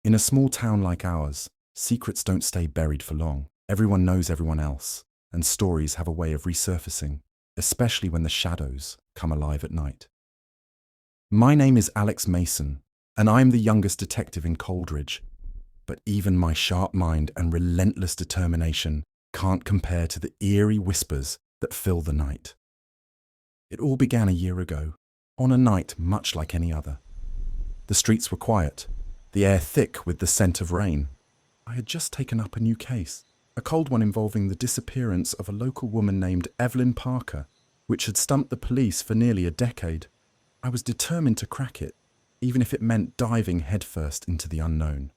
In a small town like ours, secrets don't stay buried for long. Everyone knows everyone else, and stories have a way of resurfacing, especially when the shadows come alive at night. My name is Alex Mason, and I'm the youngest detective in Coldridge. But even my sharp mind and relentless determination can't compare to the eerie whispers that fill the night. It all began a year ago, on a night much like any other. The streets were quiet, the air thick with the scent of rain. I had just taken up a new case, a cold one involving the disappearance of a local woman named Evelyn Parker, which had stumped the police for nearly a decade. I was determined to crack it, even if it meant diving headfirst into the unknown.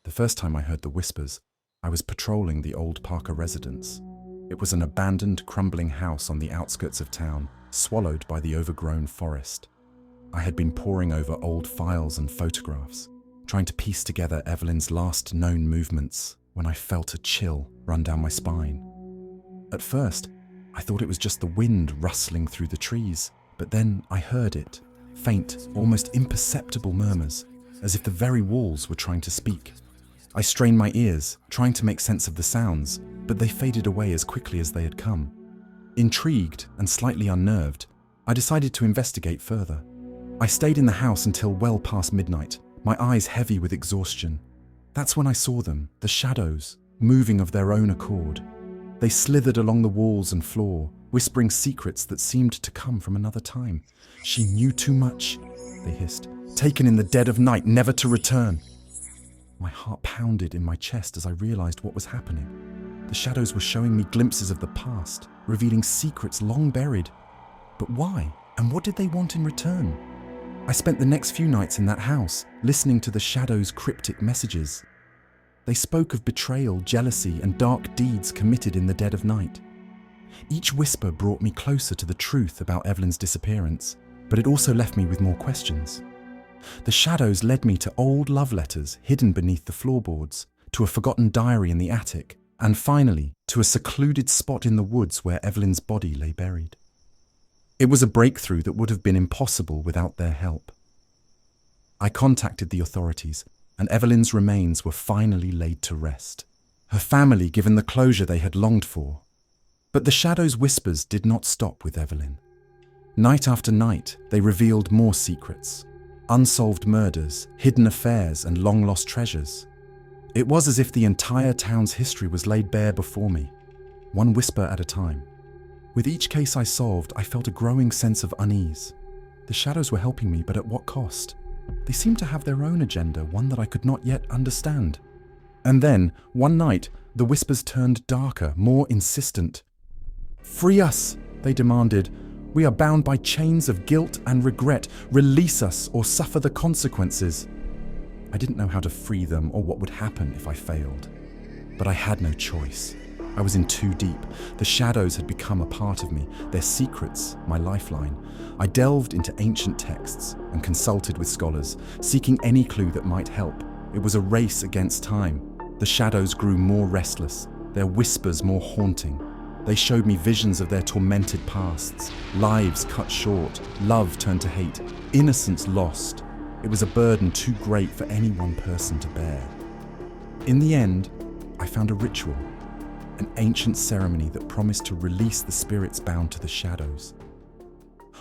The first time I heard the whispers, I was patrolling the old Parker residence. It was an abandoned, crumbling house on the outskirts of town, swallowed by the overgrown forest. I had been poring over old files and photographs, trying to piece together Evelyn's last known movements, when I felt a chill run down my spine. At first, I thought it was just the wind rustling through the trees, but then I heard it, faint, almost imperceptible murmurs, as if the very walls were trying to speak. I strained my ears, trying to make sense of the sounds, but they faded away as quickly as they had come. Intrigued and slightly unnerved, I decided to investigate further. I stayed in the house until well past midnight, my eyes heavy with exhaustion. That's when I saw them, the shadows, moving of their own accord. They slithered along the walls and floor, whispering secrets that seemed to come from another time. "She knew too much," they hissed, "taken in the dead of night, never to return." My heart pounded in my chest as I realized what was happening. The shadows were showing me glimpses of the past, revealing secrets long buried. But why? And what did they want in return? I spent the next few nights in that house, listening to the shadows' cryptic messages. They spoke of betrayal, jealousy, and dark deeds committed in the dead of night. Each whisper brought me closer to the truth about Evelyn's disappearance, but it also left me with more questions. The shadows led me to old love letters hidden beneath the floorboards, to a forgotten diary in the attic, and finally, to a secluded spot in the woods where Evelyn's body lay buried. It was a breakthrough that would have been impossible without their help. I contacted the authorities, and Evelyn's remains were finally laid to rest, her family given the closure they had longed for. But the shadows' whispers did not stop with Evelyn. Night after night, they revealed more secrets. Unsolved murders, hidden affairs, and long-lost treasures. It was as if the entire town's history was laid bare before me, one whisper at a time. With each case I solved, I felt a growing sense of unease. The shadows were helping me, but at what cost? They seemed to have their own agenda, one that I could not yet understand. And then, one night, the whispers turned darker, more insistent. "Free us," they demanded. "We are bound by chains of guilt and regret. Release us or suffer the consequences." I didn't know how to free them or what would happen if I failed. But I had no choice. I was in too deep. The shadows had become a part of me, their secrets, my lifeline. I delved into ancient texts and consulted with scholars, seeking any clue that might help. It was a race against time. The shadows grew more restless, their whispers more haunting. They showed me visions of their tormented pasts, lives cut short, love turned to hate, innocence lost. It was a burden too great for any one person to bear. In the end, I found a ritual, an ancient ceremony that promised to release the spirits bound to the shadows.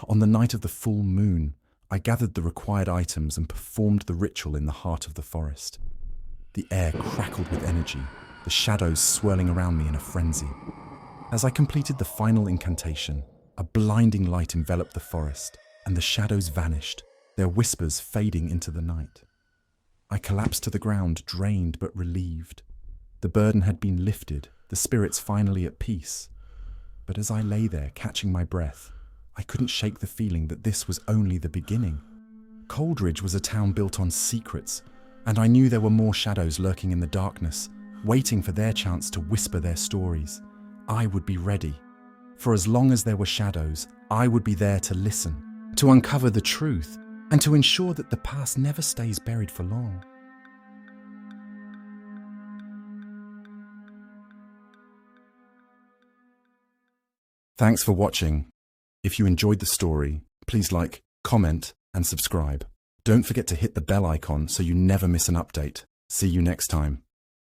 On the night of the full moon, I gathered the required items and performed the ritual in the heart of the forest. The air crackled with energy, the shadows swirling around me in a frenzy. As I completed the final incantation, a blinding light enveloped the forest, and the shadows vanished, their whispers fading into the night. I collapsed to the ground, drained but relieved. The burden had been lifted, the spirits finally at peace. But as I lay there, catching my breath, I couldn't shake the feeling that this was only the beginning. Coldridge was a town built on secrets, and I knew there were more shadows lurking in the darkness, waiting for their chance to whisper their stories. I would be ready. For as long as there were shadows, I would be there to listen, to uncover the truth, and to ensure that the past never stays buried for long. Thanks for watching. If you enjoyed the story, please like, comment, and subscribe. Don't forget to hit the bell icon so you never miss an update. See you next time.